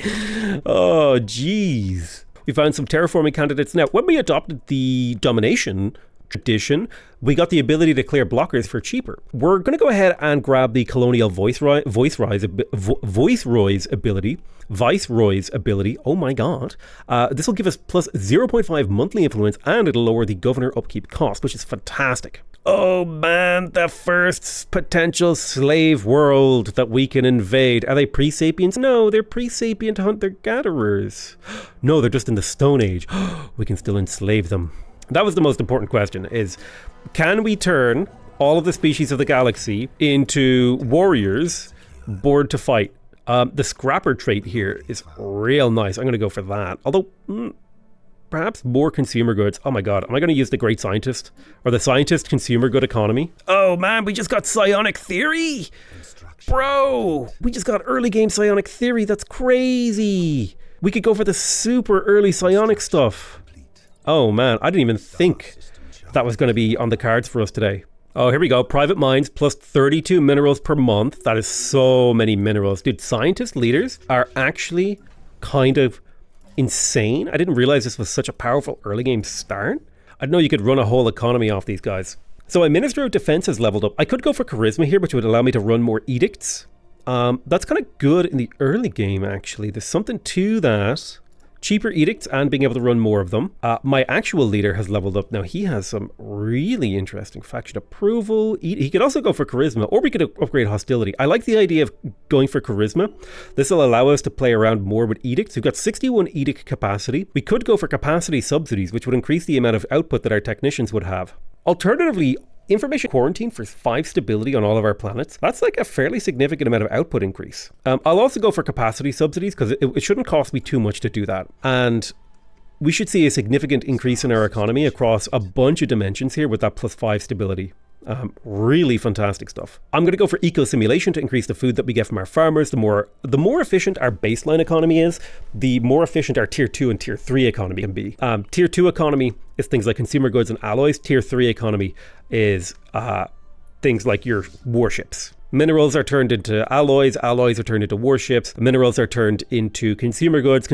Oh, jeez. We found some terraforming candidates. Now, when we adopted the domination tradition, we got the ability to clear blockers for cheaper. We're going to go ahead and grab the colonial viceroy's ability. Oh my god. This will give us plus 0.5 monthly influence, and it'll lower the governor upkeep cost, which is fantastic. Oh man, the first potential slave world that we can invade. Are they pre-sapiens? No, they're pre-sapient hunter-gatherers. No, they're just in the Stone Age. We can still enslave them. That was the most important question, is can we turn all of the species of the galaxy into warriors bored to fight? The scrapper trait here is real nice. I'm going to go for that. Although, perhaps more consumer goods. Oh my god, am I going to use the Great Scientist? Or the Scientist Consumer Good Economy? Oh man, we just got psionic theory! Bro, we just got early game psionic theory. That's crazy. We could go for the super early psionic stuff. Oh man, I didn't even think that was going to be on the cards for us today. Oh, here we go. Private mines plus 32 minerals per month. That is so many minerals. Dude, scientist leaders are actually kind of insane. I didn't realize this was such a powerful early game start. I didn't know you could run a whole economy off these guys. So my Minister of Defense has leveled up. I could go for charisma here, which would allow me to run more edicts. That's kind of good in the early game, actually. There's something to that. Cheaper edicts and being able to run more of them. My actual leader has leveled up. Now he has some really interesting faction approval. He could also go for charisma, or we could upgrade hostility. I like the idea of going for charisma. This will allow us to play around more with edicts. We've got 61 edict capacity. We could go for capacity subsidies, which would increase the amount of output that our technicians would have. Alternatively, information quarantine for 5 stability on all of our planets. That's like a fairly significant amount of output increase. I'll also go for capacity subsidies because it shouldn't cost me too much to do that. And we should see a significant increase in our economy across a bunch of dimensions here with that plus 5 stability. Really fantastic stuff. I'm going to go for eco simulation to increase the food that we get from our farmers. The more efficient our baseline economy is, the more efficient our tier 2 and tier 3 economy can be. Tier 2 economy is things like consumer goods and alloys. Tier 3 economy is things like your warships. Minerals are turned into alloys are turned into warships, minerals are turned into consumer goods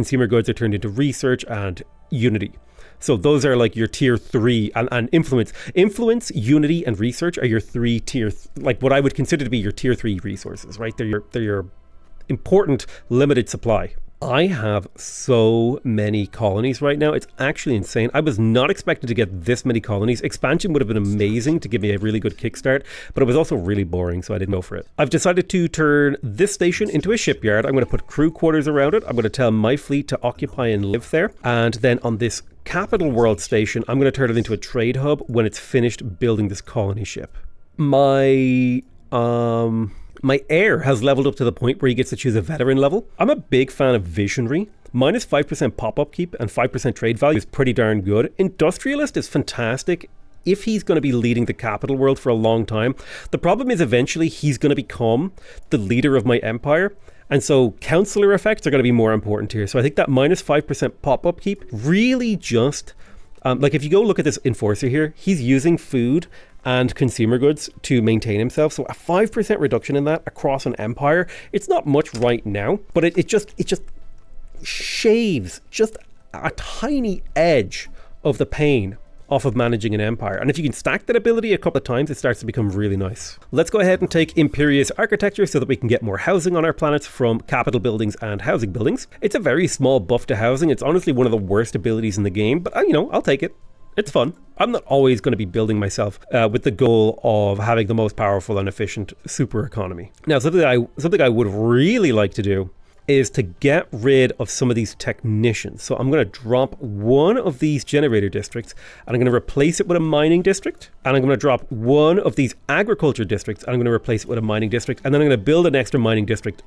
are turned into research and unity. So those are like your tier 3 and influence. Influence, unity, and research are your 3 like what I would consider to be your tier 3 resources, right? They're your important limited supply. I have so many colonies right now. It's actually insane. I was not expecting to get this many colonies. Expansion would have been amazing to give me a really good kickstart, but it was also really boring, so I didn't go for it. I've decided to turn this station into a shipyard. I'm going to put crew quarters around it. I'm going to tell my fleet to occupy and live there. And then on this capital world station, I'm going to turn it into a trade hub when it's finished building this colony ship. My heir has leveled up to the point where he gets to choose a veteran level. I'm a big fan of visionary. Minus 5% pop upkeep and 5% trade value is pretty darn good. Industrialist is fantastic if he's going to be leading the capital world for a long time. The problem is eventually he's going to become the leader of my empire. And so counselor effects are going to be more important here. So I think that minus 5% pop upkeep really just... like if you go look at this enforcer here, he's using food and consumer goods to maintain himself. So a 5% reduction in that across an empire, it's not much right now, but it just shaves just a tiny edge of the pain off of managing an empire. And if you can stack that ability a couple of times, it starts to become really nice. Let's go ahead and take Imperious Architecture so that we can get more housing on our planets from capital buildings and housing buildings. It's a very small buff to housing. It's honestly one of the worst abilities in the game, but I'll take it. It's fun. I'm not always going to be building myself with the goal of having the most powerful and efficient super economy. Now, something I would really like to do is to get rid of some of these technicians. So I'm going to drop one of these generator districts and I'm going to replace it with a mining district. And I'm going to drop one of these agriculture districts and I'm going to replace it with a mining district. And then I'm going to build an extra mining district.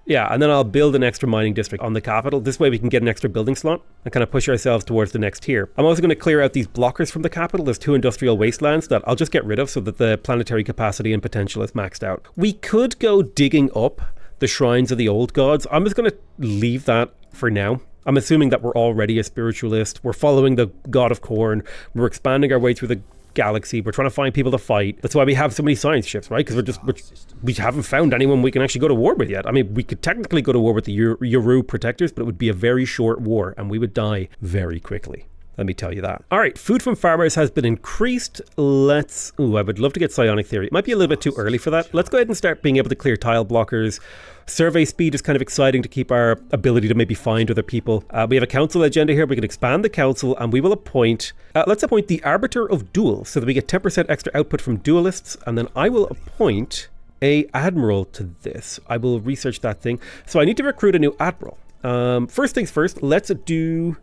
Yeah, and then I'll build an extra mining district on the capital. This way we can get an extra building slot and kind of push ourselves towards the next tier. I'm also going to clear out these blockers from the capital. There's 2 industrial wastelands that I'll just get rid of so that the planetary capacity and potential is maxed out. We could go digging up the shrines of the old gods. I'm just going to leave that for now. I'm assuming that we're already a spiritualist. We're following the god of corn. We're expanding our way through the galaxy. We're trying to find people to fight. That's why we have so many science ships, right? Because we haven't found anyone we can actually go to war with yet. I mean, we could technically go to war with the Yoru protectors, but it would be a very short war and we would die very quickly. Let me tell you that. All right, food from farmers has been increased. I would love to get psionic theory. It might be a little bit too early for that. Let's go ahead and start being able to clear tile blockers. Survey speed is kind of exciting to keep our ability to maybe find other people. We have a council agenda here. We can expand the council and we will appoint, let's appoint the Arbiter of Duels so that we get 10% extra output from duelists. And then I will appoint a admiral to this. I will research that thing. So I need to recruit a new admiral. First things first, let's do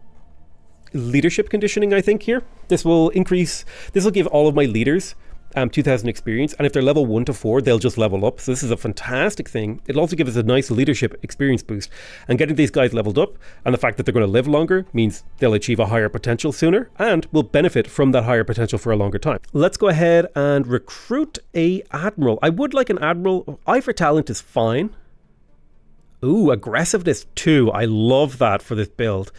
leadership conditioning, I think here. This will give all of my leaders 2,000 experience, and if they're level 1 to 4, they'll just level up. So this is a fantastic thing. It'll also give us a nice leadership experience boost. And getting these guys leveled up, and the fact that they're going to live longer, means they'll achieve a higher potential sooner, and will benefit from that higher potential for a longer time. Let's go ahead and recruit a admiral. I would like an admiral. Eye for talent is fine. Ooh, aggressiveness 2. I love that for this build.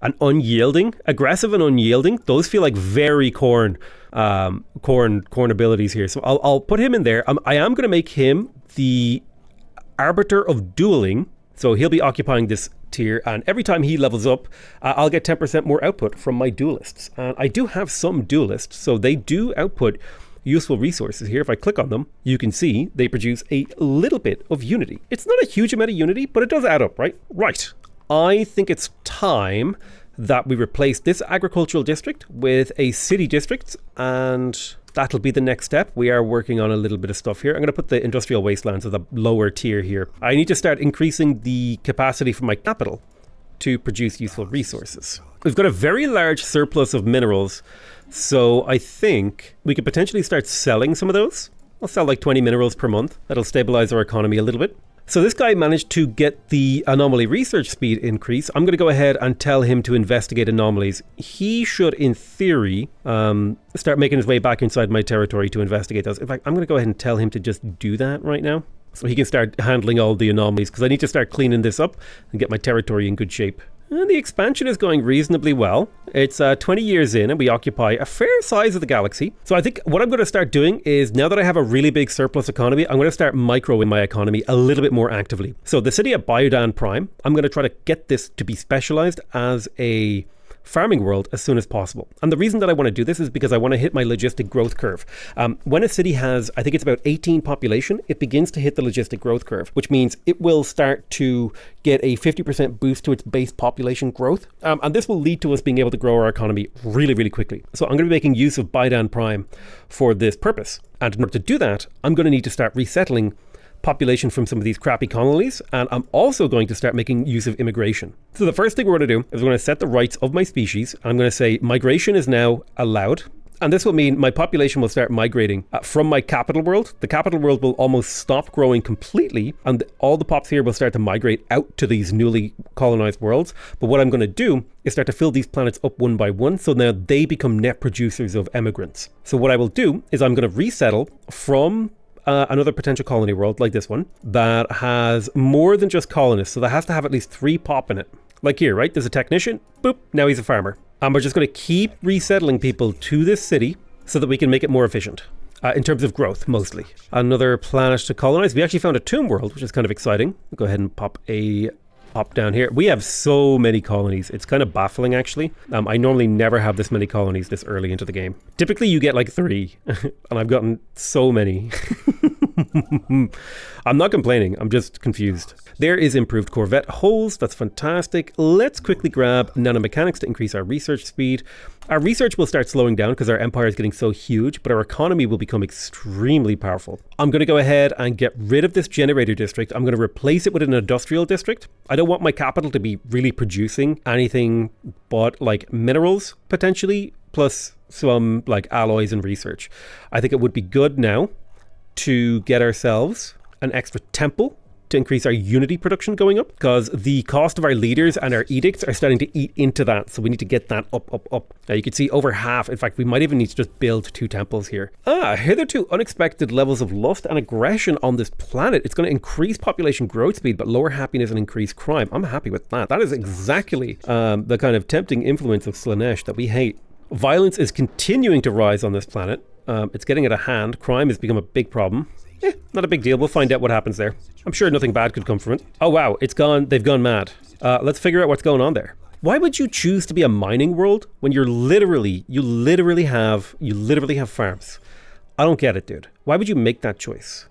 And unyielding, aggressive and unyielding, those feel like very corn abilities here. So I'll put him in there. I am going to make him the Arbiter of Dueling. So he'll be occupying this tier, and every time he levels up, I'll get 10% more output from my duelists. And I do have some duelists, so they do output useful resources here. If I click on them, you can see they produce a little bit of unity. It's not a huge amount of unity, but it does add up, right? Right. I think it's time that we replace this agricultural district with a city district, and that'll be the next step. We are working on a little bit of stuff here. I'm going to put the industrial wastelands as a lower tier here. I need to start increasing the capacity for my capital to produce useful resources. We've got a very large surplus of minerals, so I think we could potentially start selling some of those. I'll sell like 20 minerals per month. That'll stabilize our economy a little bit. So this guy managed to get the anomaly research speed increase. I'm going to go ahead and tell him to investigate anomalies. He should, in theory, start making his way back inside my territory to investigate those. In fact, I'm going to go ahead and tell him to just do that right now, so he can start handling all the anomalies, because I need to start cleaning this up and get my territory in good shape. And the expansion is going reasonably well. It's 20 years in and we occupy a fair size of the galaxy. So I think what I'm going to start doing is, now that I have a really big surplus economy, I'm going to start microing my economy a little bit more actively. So the city of Biodan Prime, I'm going to try to get this to be specialized as a farming world as soon as possible. And the reason that I want to do this is because I want to hit my logistic growth curve. When a city has, I think it's about 18 population, it begins to hit the logistic growth curve, which means it will start to get a 50% boost to its base population growth. And this will lead to us being able to grow our economy really, really quickly. So I'm going to be making use of Biodan Prime for this purpose. And in order to do that, I'm going to need to start resettling population from some of these crappy colonies, and I'm also going to start making use of immigration. So the first thing we're going to do is we're going to set the rights of my species. I'm going to say migration is now allowed, and this will mean my population will start migrating from my capital world. The capital world will almost stop growing completely, and all the pops here will start to migrate out to these newly colonized worlds. But what I'm going to do is start to fill these planets up one by one, so now they become net producers of emigrants. So what I will do is I'm going to resettle from another potential colony world like this one that has more than just colonists. So that has to have at least 3 pop in it. Like here, right? There's a technician. Boop. Now he's a farmer. And we're just going to keep resettling people to this city so that we can make it more efficient. In terms of growth, mostly. Another planet to colonize. We actually found a tomb world, which is kind of exciting. I'll go ahead and pop down here. We have so many colonies. It's kind of baffling, actually. I normally never have this many colonies this early into the game. Typically, you get like 3, and I've gotten so many. I'm not complaining. I'm just confused. There is improved Corvette hulls. That's fantastic. Let's quickly grab nanomechanics to increase our research speed. Our research will start slowing down because our empire is getting so huge, but our economy will become extremely powerful. I'm going to go ahead and get rid of this generator district. I'm going to replace it with an industrial district. I don't want my capital to be really producing anything but like minerals, potentially, plus some like alloys and research. I think it would be good now to get ourselves an extra temple to increase our unity production going up, because the cost of our leaders and our edicts are starting to eat into that. So we need to get that up. Now you can see over half. In fact, we might even need to just build 2 temples here. Hitherto unexpected levels of lust and aggression on this planet. It's going to increase population growth speed, but lower happiness and increase crime. I'm happy with that. That is exactly the kind of tempting influence of Slaanesh that we hate. Violence is continuing to rise on this planet. It's getting out of hand. Crime has become a big problem. Not a big deal. We'll find out what happens there. I'm sure nothing bad could come from it. Oh wow, it's gone. They've gone mad. Let's figure out what's going on there. Why would you choose to be a mining world when you literally have farms? I don't get it, dude. Why would you make that choice?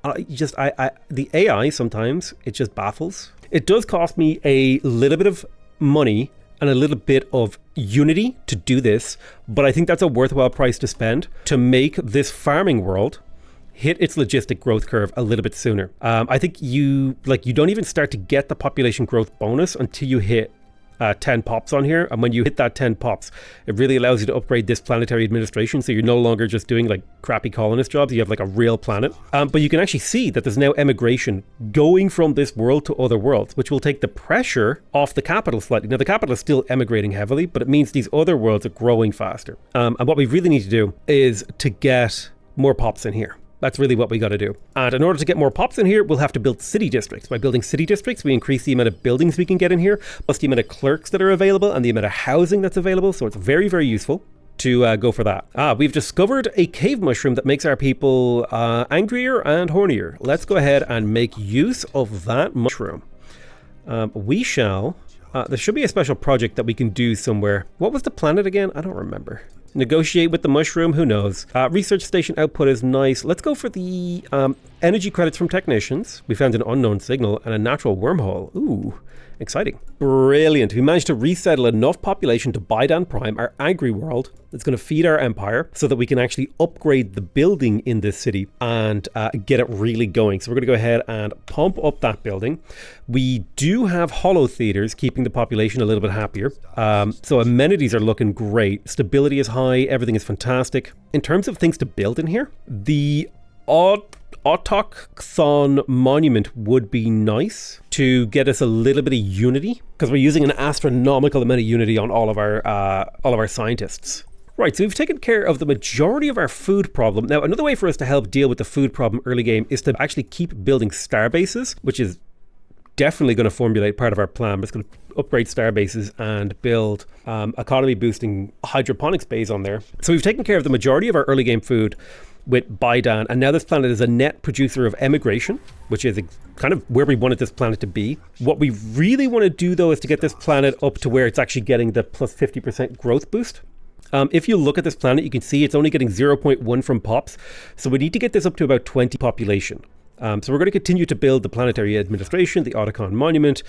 The AI sometimes, it just baffles. It does cost me a little bit of money and a little bit of unity to do this, but I think that's a worthwhile price to spend to make this farming world hit its logistic growth curve a little bit sooner. I think you don't even start to get the population growth bonus until you hit 10 pops on here. And when you hit that 10 pops, it really allows you to upgrade this planetary administration. So you're no longer just doing like crappy colonist jobs. You have like a real planet. But you can actually see that there's now emigration going from this world to other worlds, which will take the pressure off the capital slightly. Now the capital is still emigrating heavily, but it means these other worlds are growing faster. And what we really need to do is to get more pops in here. That's really what we got to do. And in order to get more pops in here, we'll have to build city districts. By building city districts, we increase the amount of buildings we can get in here, plus the amount of clerks that are available and the amount of housing that's available. So it's very, very useful to go for that. We've discovered a cave mushroom that makes our people angrier and hornier. Let's go ahead and make use of that mushroom. We shall... there should be a special project that we can do somewhere. What was the planet again? I don't remember. Negotiate with the mushroom, who knows? Research station output is nice. Let's go for the energy credits from technicians. We found an unknown signal and a natural wormhole. Ooh, exciting. Brilliant. We managed to resettle enough population to Biodan Prime, our agri world, that's going to feed our empire so that we can actually upgrade the building in this city and get it really going. So we're going to go ahead and pump up that building. We do have hollow theaters, keeping the population a little bit happier. So amenities are looking great. Stability is high. Everything is fantastic. In terms of things to build in here, the Autochthon monument would be nice to get us a little bit of unity, because we're using an astronomical amount of unity on all of our scientists. Right, so we've taken care of the majority of our food problem. Now, another way for us to help deal with the food problem early game is to actually keep building star bases, which is definitely going to formulate part of our plan. We're just going to upgrade star bases and build economy boosting hydroponics bays on there. So we've taken care of the majority of our early game food with Baidan, and now this planet is a net producer of emigration, which is kind of where we wanted this planet to be. What we really want to do though is to get this planet up to where it's actually getting the plus 50% growth boost. If you look at this planet, you can see it's only getting 0.1 from pops. So we need to get this up to about 20 population. So we're going to continue to build the planetary administration, the Otacon monument,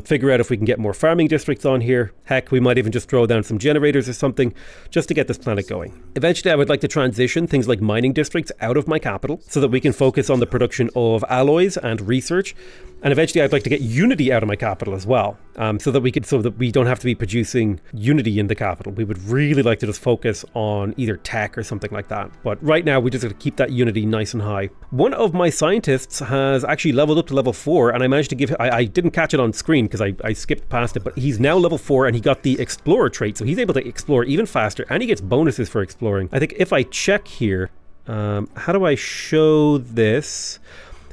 figure out if we can get more farming districts on here. Heck, we might even just throw down some generators or something just to get this planet going. Eventually, I would like to transition things like mining districts out of my capital so that we can focus on the production of alloys and research. And eventually, I'd like to get Unity out of my capital as well, so that we don't have to be producing Unity in the capital. We would really like to just focus on either tech or something like that. But right now, we just got to keep that Unity nice and high. One of my scientists has actually leveled up to level 4, and I managed to give. I didn't catch it on screen because I skipped past it. But he's now level 4, and he got the Explorer trait, so he's able to explore even faster, and he gets bonuses for exploring. I think if I check here, how do I show this?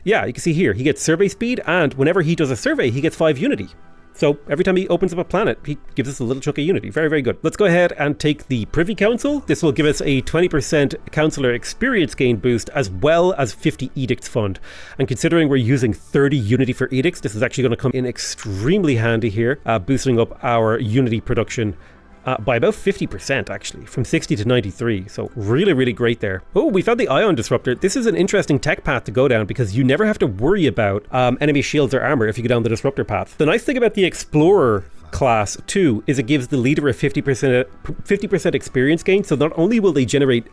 Yeah, you can see here, he gets survey speed, and whenever he does a survey, he gets 5 Unity. So every time he opens up a planet, he gives us a little chunk of Unity. Very, very good. Let's go ahead and take the Privy Council. This will give us a 20% Councillor experience gain boost, as well as 50 Edicts fund. And considering we're using 30 Unity for Edicts, this is actually going to come in extremely handy here, boosting up our Unity production by about 50% actually, from 60 to 93. So really, really great there. Oh, we found the Ion Disruptor. This is an interesting tech path to go down because you never have to worry about enemy shields or armor if you go down the Disruptor path. The nice thing about the Explorer class too is it gives the leader a 50% experience gain. So not only will they generate,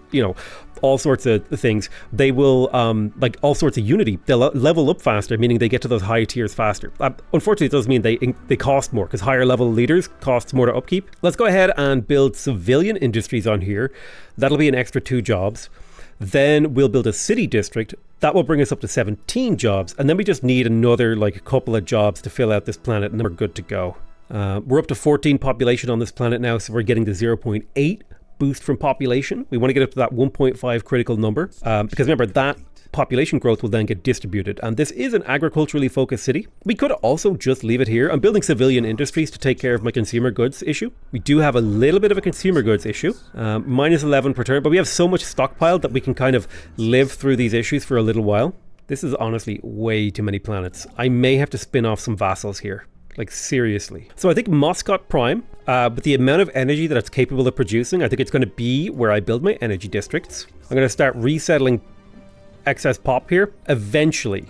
all sorts of things, they will like all sorts of Unity. They'll level up faster, meaning they get to those high tiers faster. Unfortunately, it does mean they cost more because higher level leaders costs more to upkeep. Let's go ahead and build civilian industries on here. That'll be an extra 2 jobs. Then we'll build a city district. That will bring us up to 17 jobs. And then we just need another couple of jobs to fill out this planet, and then we're good to go. We're up to 14 population on this planet now, so we're getting the 0.8 boost from population. We want to get up to that 1.5 critical number, because remember, that population growth will then get distributed, and this is an agriculturally focused city. We could also just leave it here. I'm building civilian industries to take care of my consumer goods issue. We do have a little bit of a consumer goods issue, minus 11 per turn, but we have so much stockpiled that we can kind of live through these issues for a little while. This is honestly way too many planets. I may have to spin off some vassals here. Seriously. So I think Moscot Prime, with the amount of energy that it's capable of producing, I think it's going to be where I build my energy districts. I'm going to start resettling excess pop here. Eventually,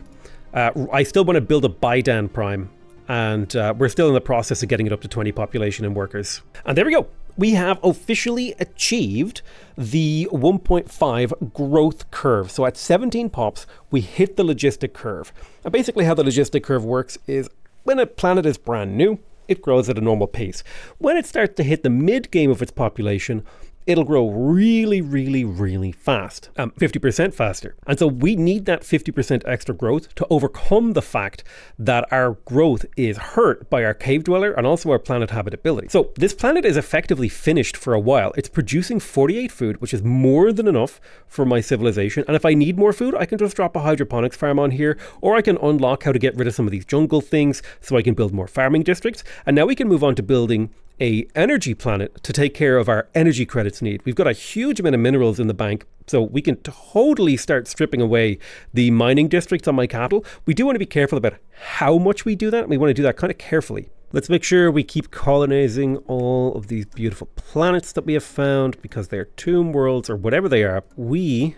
I still want to build a Baidan Prime, and we're still in the process of getting it up to 20 population and workers. And there we go. We have officially achieved the 1.5 growth curve. So at 17 pops, we hit the logistic curve. And basically how the logistic curve works is when a planet is brand new, it grows at a normal pace. When it starts to hit the mid game of its population, it'll grow really, really, really fast, 50% faster. And so we need that 50% extra growth to overcome the fact that our growth is hurt by our cave dweller and also our planet habitability. So this planet is effectively finished for a while. It's producing 48 food, which is more than enough for my civilization. And if I need more food, I can just drop a hydroponics farm on here, or I can unlock how to get rid of some of these jungle things so I can build more farming districts. And now we can move on to building a energy planet to take care of our energy credits need. We've got a huge amount of minerals in the bank, so we can totally start stripping away the mining districts on my capital. We do want to be careful about how much we do that, and we want to do that kind of carefully. Let's make sure we keep colonizing all of these beautiful planets that we have found, because they're tomb worlds or whatever they are. We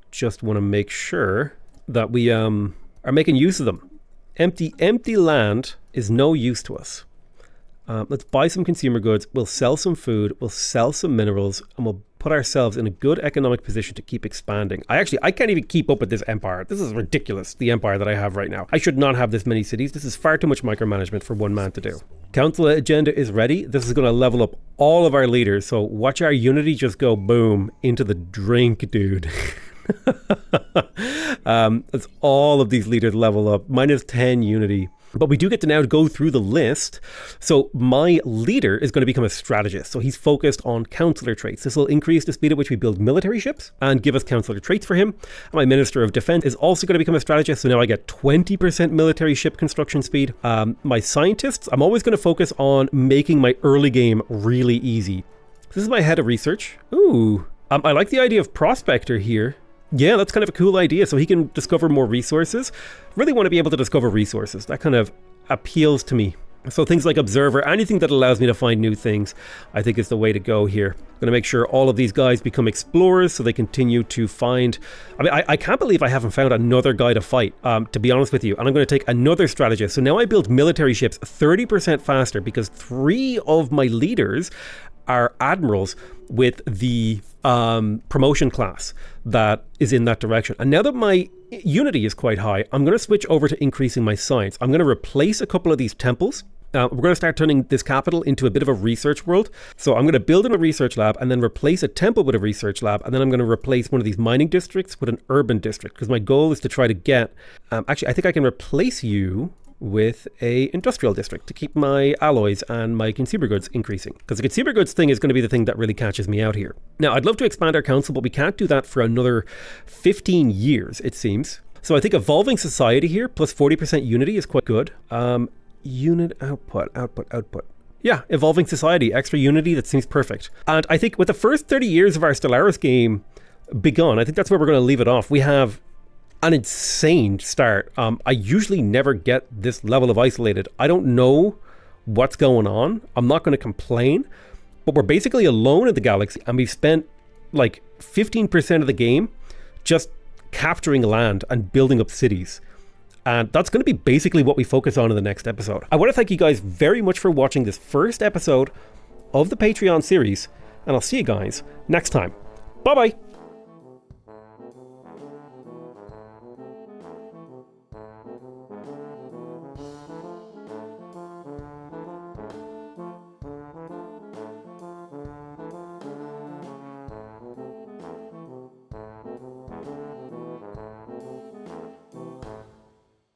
just want to make sure that we are making use of them. Empty land is no use to us. Let's buy some consumer goods, we'll sell some food, we'll sell some minerals, and we'll put ourselves in a good economic position to keep expanding. I can't even keep up with this empire. This is ridiculous, the empire that I have right now. I should not have this many cities. This is far too much micromanagement for one man to do. Council agenda is ready. This is going to level up all of our leaders, so watch our unity just go boom into the drink, dude. As all of these leaders level up, minus 10 unity. But we do get to now go through the list. So my leader is going to become a strategist. So he's focused on counselor traits. This will increase the speed at which we build military ships and give us counselor traits for him. And my minister of defense is also going to become a strategist. So now I get 20% military ship construction speed. My scientists, I'm always going to focus on making my early game really easy. This is my head of research. Ooh, I like the idea of prospector here. Yeah, that's kind of a cool idea. So he can discover more resources. Really want to be able to discover resources. That kind of appeals to me. So things like observer, anything that allows me to find new things, I think is the way to go here. I'm going to make sure all of these guys become explorers so they continue to find... I mean, I can't believe I haven't found another guy to fight, to be honest with you. And I'm going to take another strategist. So now I build military ships 30% faster because 3 of my leaders are admirals with the promotion class that is in that direction. And now that my unity is quite high, I'm going to switch over to increasing my science. I'm going to replace a couple of these temples. We're going to start turning this capital into a bit of a research world. So I'm going to build in a research lab and then replace a temple with a research lab. And then I'm going to replace one of these mining districts with an urban district because my goal is to try to get... actually, I think I can replace you with a industrial district to keep my alloys and my consumer goods increasing. Because the consumer goods thing is going to be the thing that really catches me out here. Now, I'd love to expand our council, but we can't do that for another 15 years, it seems. So I think evolving society here, plus 40% unity is quite good. Unit output. Yeah, evolving society, extra unity, that seems perfect. And I think with the first 30 years of our Stellaris game begun, I think that's where we're going to leave it off. We have an insane start. I usually never get this level of isolated. I don't know what's going on. I'm not going to complain, but we're basically alone in the galaxy and we've spent like 15% of the game just capturing land and building up cities. And that's going to be basically what we focus on in the next episode. I want to thank you guys very much for watching this first episode of the Patreon series, and I'll see you guys next time. Bye-bye.